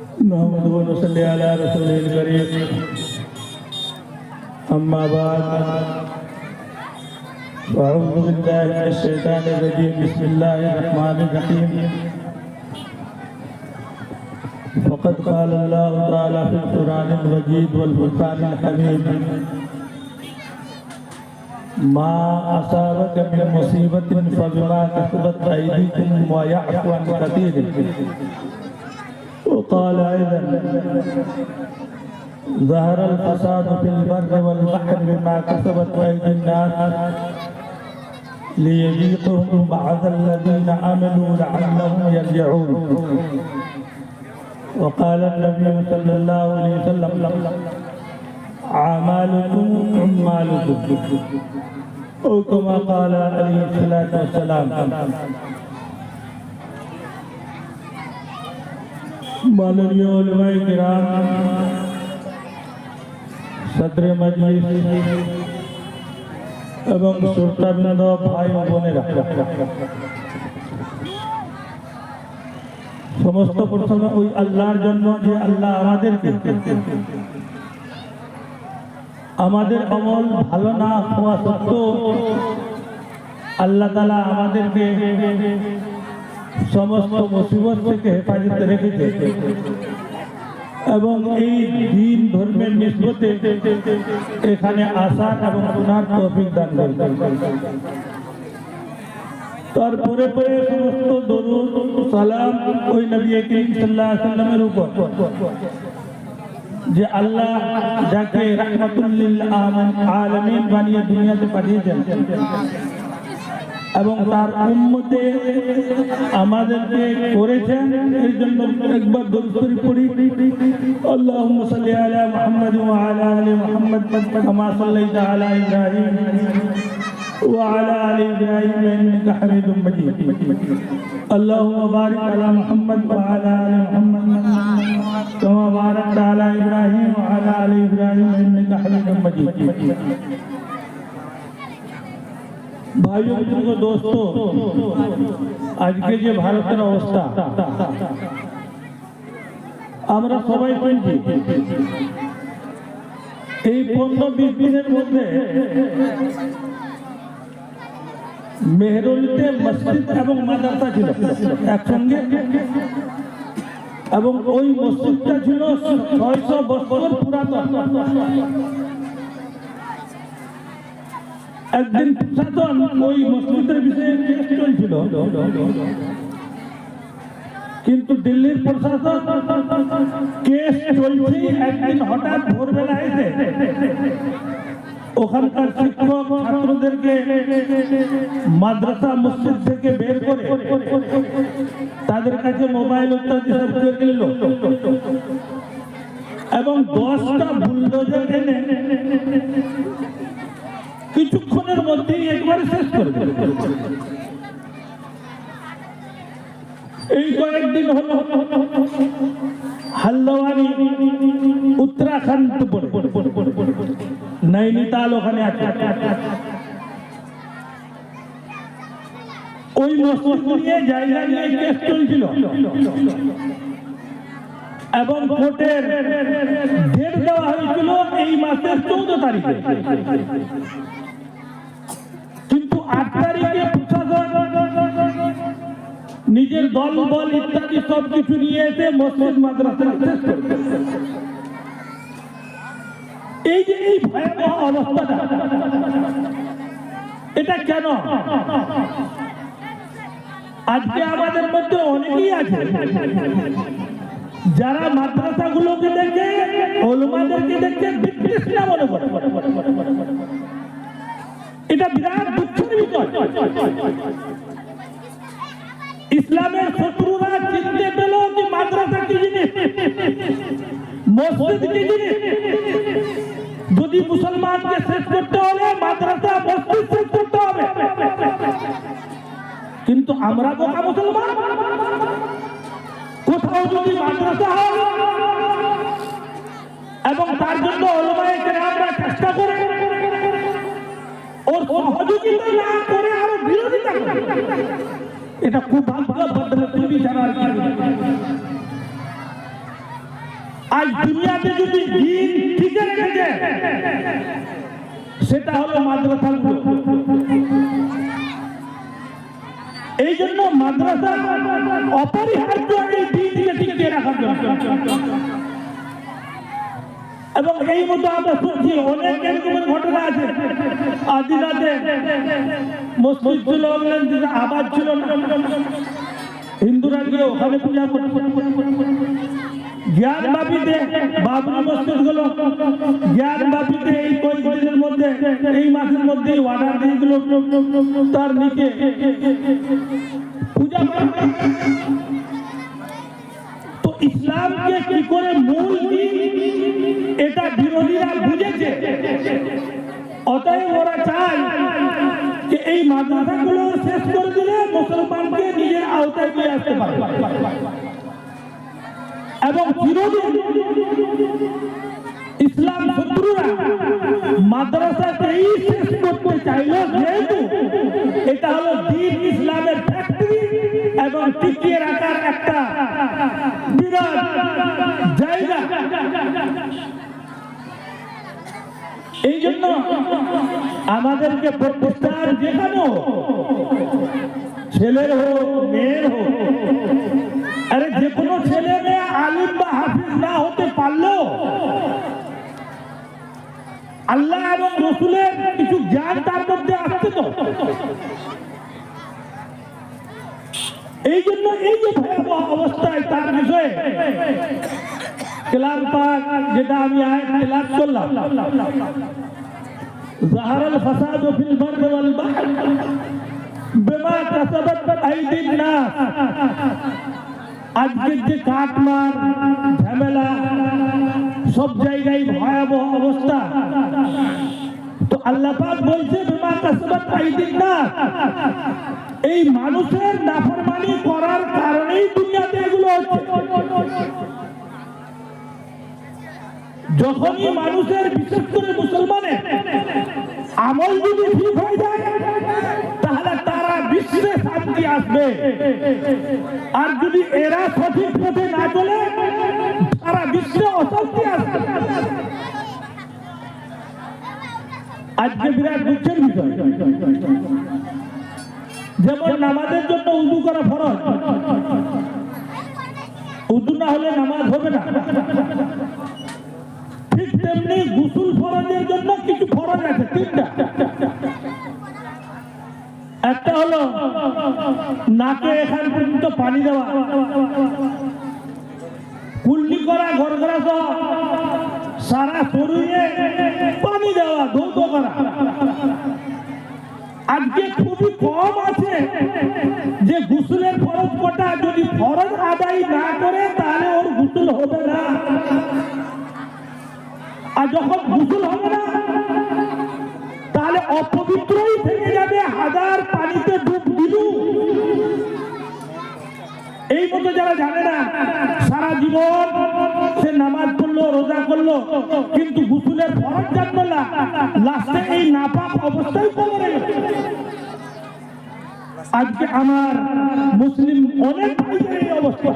नहमदुहु व नसल्ली अला रसूलिल करीम अम्मा बाद अऊज़ु बिल्लाहि मिनश शैतानिर रजीम बिस्मिल्लाहिर रहमानिर रहीम फ़क़द क़ाल अल्लाहु तआला फ़िल क़ुरानिल मजीद वल फ़ुरक़ानिल हमीद मा असाबक मिन मुसीबतिन फ़बिमा कसबत अयदीकुम व यअफ़ु अन कसीर وقال أيضا ظهر الفساد في البر والبحر بما كسبت أيدي الناس ليذيقهم بعض الذين عملوا لعلهم يرجعون وقال النبي صلى الله عليه وسلم أعمالكم أعمالكم أو كما قال عليه الصلاة والسلام माननीय उलमाए किराम, सदर मजलिस एवं श्रोताबृंद भाई बोनेरा समस्त प्रथम ওই আল্লাহর জন্য যে আল্লাহ আমাদের আমল ভালো না হওয়া সত্ত্বেও আল্লাহ তাআলা আমাদেরকে সমস্ত মুসিবত থেকে হেফাজতে রেখেছে এবং এই দিন ধর্মের নিসবতে এখানে আসার এবং শোনার তৌফিক দান করেন। তারপরে পরে সমস্ত দরুদ সালাম ওই নবী করিম সাল্লাল্লাহু আলাইহি ওয়াসাল্লামের উপর যে আল্লাহ যাকে রাহমাতুল লিল আলামিন বানিয়ে দুনিয়াতে পাঠিয়েছেন এবং তার উম্মতে আমাদেরকে করেছেন, এই জন্য একবার দরুদ শরীফ পড়ি। আল্লাহুম্মা সাল্লি আলা মুহাম্মাদ ওয়া আলা আলি মুহাম্মাদ কামা সাল্লাইতা আলা ইব্রাহিম ওয়া আলা আলি ইব্রাহিম ইন্নাকা হামিদুম মাজিদ। আল্লাহুম্মা বারিক আলা মুহাম্মাদ ওয়া আলা আলি মুহাম্মাদ কামা বারাকতা আলা ইব্রাহিম ওয়া আলা আলি ইব্রাহিম ইন্নাকা হামিদুম মাজিদ। भाइयों को दोस्तों, आज के जो भारतेर अवस्था আমরা সবাই শুনছি। এই 15-20 দিনের মধ্যে মেহরুলিতে মসজিদ এবং মাদ্রাসা ছিল একসঙ্গে, এবং ওই মসজিদটা ছিল 600 বছর পুরাতন। একদিন প্রশাসন ওই মসজিদের বিষয়ে কেস চলছিল, কিন্তু দিল্লির প্রশাসন কেস চলছে একদিন হঠাৎ ভোরবেলা এসে ওখানকার শিক্ষক ছাত্রদেরকে মাদ্রাসা মসজিদ থেকে বের করে তাদের কাছে মোবাইল ইত্যাদি সব করে নিল এবং 10টা বুলডোজার এনে কিছুক্ষণের মধ্যেই একবারে শেষ করে দিল। এই কয়েকদিন হলো হালদওয়ানি উত্তরাখণ্ড নৈনিতাল ওখানে আছে, ওই মসজিদ নিয়ে জায়গা নিয়ে কেস চলছিল এবং কোর্টের ডেট দেওয়া হয়েছিল এই মাসের 14 তারিখে, কিন্তু 8 তারিখে প্রশাসন নিজের দল বল ইত্যাদি সবকিছু নিয়ে এসে মসজিদ মাদ্রাসা শেষ করে। এই যে এই ভয়াবহ অবস্থাটা, এটা কেন? আজকে আমাদের মধ্যে অনেকেই আছে যারা মাদ্রাসাগুলোকে দেখে, ওলামাদেরকে দেখে বিতৃষ্ণা মনে করে। এটা বিরাট দুঃখের বিষয়। ইসলামের শত্রুরা চিনতে পেল কি মাদ্রাসা কি জিনিস, মসজিদ কি জিনিস। যদি মুসলমানকে শেষ করতে হলে মাদ্রাসা মসজিদ শেষ করতে হবে, কিন্তু আমরা বোকা মুসলমান। কোথাও যদি মাদ্রাসা হয় এবং তার জন্য ওলামায়ে কেরামরা চেষ্টা করে ওর সহযোগিতা না করে আরো বিরোধিতা করে, এটা খুব ভাগ্য বদলে তুমি জানার। আজ দুনিয়াতে যদি দিন টিকে রেখেছে সেটা হলো মাদ্রাসাগুলো। এই জন্য মাদ্রাসা অপরিহার্য এই দিনকে টিকিয়ে রাখার জন্য। এবং এই মতো আমরা শুনছি অনেক এরকমের ঘটনা আছে। আদিনাতে মসজিদ ছিল, আবাদ ছিল না, হিন্দুরা গিয়ে ওখানে পূজা করছে। জ্ঞান বাপিতে বাবরি মসজিদ গুলো জ্ঞান বাপিতে এই কয়েকদিনের মধ্যে, এই মাসের মধ্যে অর্ডার দিয়ে দিল তার নিচে পূজা করা। তো ইসলামকে কি করে মূল দিন এটা বিরোধীরা বুঝেছে। অতএব ওরা চায় যে এই মাদ্রাসাগুলো শেষ করে দিলে মুসলমানকে নিজের আওতায় নিয়ে আসতে পারে। এবং চিরদিন ইসলাম শত্রুরা মাদ্রাসাকেই শেষ করতে চাইল, যেহেতু এটা হলো দ্বীন ইসলামের ফ্যাক্টরি এবং টিকিয়ে রাখার একটা বিরাট জায়গা। এই জন্য আমাদেরকে প্রতিষ্ঠান যেখানে ছেলের হোক মেয়ের হোক, আরে যে কোনো ছেলে মেয়ে আলিম বা হাফিজ না হতে পারলেও আল্লাহ এবং রসুলের কিছু জ্ঞান তার মধ্যে আসছে তো। এই জন্য এই যে ভয়াবহ অবস্থায় তার বিষয়ে কালাম পাক যেটা আমি আয়াত তেলাওয়াত করলাম, যাহারাল ফাসাদু ফিল বাররি ওয়াল বাহর বিমা কাসাবাত আইদিন নাস। আজকের যে কাটমার ঝামেলা, সব জায়গায় ভয়াবহ অবস্থা, তো আল্লাহ পাক বলছে বিমা কাসাবাত আইদিন নাস, এই মানুষের নাফরমানি করার কারণেই দুনিয়াতে এগুলো হচ্ছে। যখনই মানুষের, বিশেষ করে মুসলমানের আমল যদি ঠিক হয়ে যায় তাহলে তারা বিশ্বে শান্তি আসবে। আর যদি এরা সঠিক পথে না চলে তারা বিশ্বে অশান্তি আসবে। আজকে বিরাট দুঃখের বিষয়, যেমন নামাজের জন্য উযু করা ফরজ, উযু না হলে নামাজ হবে না। ঠিক তেমনি গোসল ফরজের জন্য কিছু ফরজ আছে, তিনটা। একটা হলো নাকে এখান পর্যন্ত পানি দেওয়া, কুল্লি করা, গড়গড়া সহ সারা শরীরে পানি দেওয়া, ধৌত করা। আজকে খুবই কম আছে যে গোসলের ফরজ কটা যদি ফরজ আদায় না করে তাহলে ওর গোসল হবে না। আর যখন গোসল হবে না তাহলে অপবিত্রই থেকে যাবে, হাজার পানিতে ডুব দিল। এই মতো যারা জানে না, সারা জীবন সে নামাজ পড়লো, রোজা করলো, কিন্তু গোসলের ফরজ জানলো না, লাস্টে এই নাপাক অবস্থায় পড়ে গেল। আজকে আমার মুসলিম অনেক ভাইদের এই অবস্থা।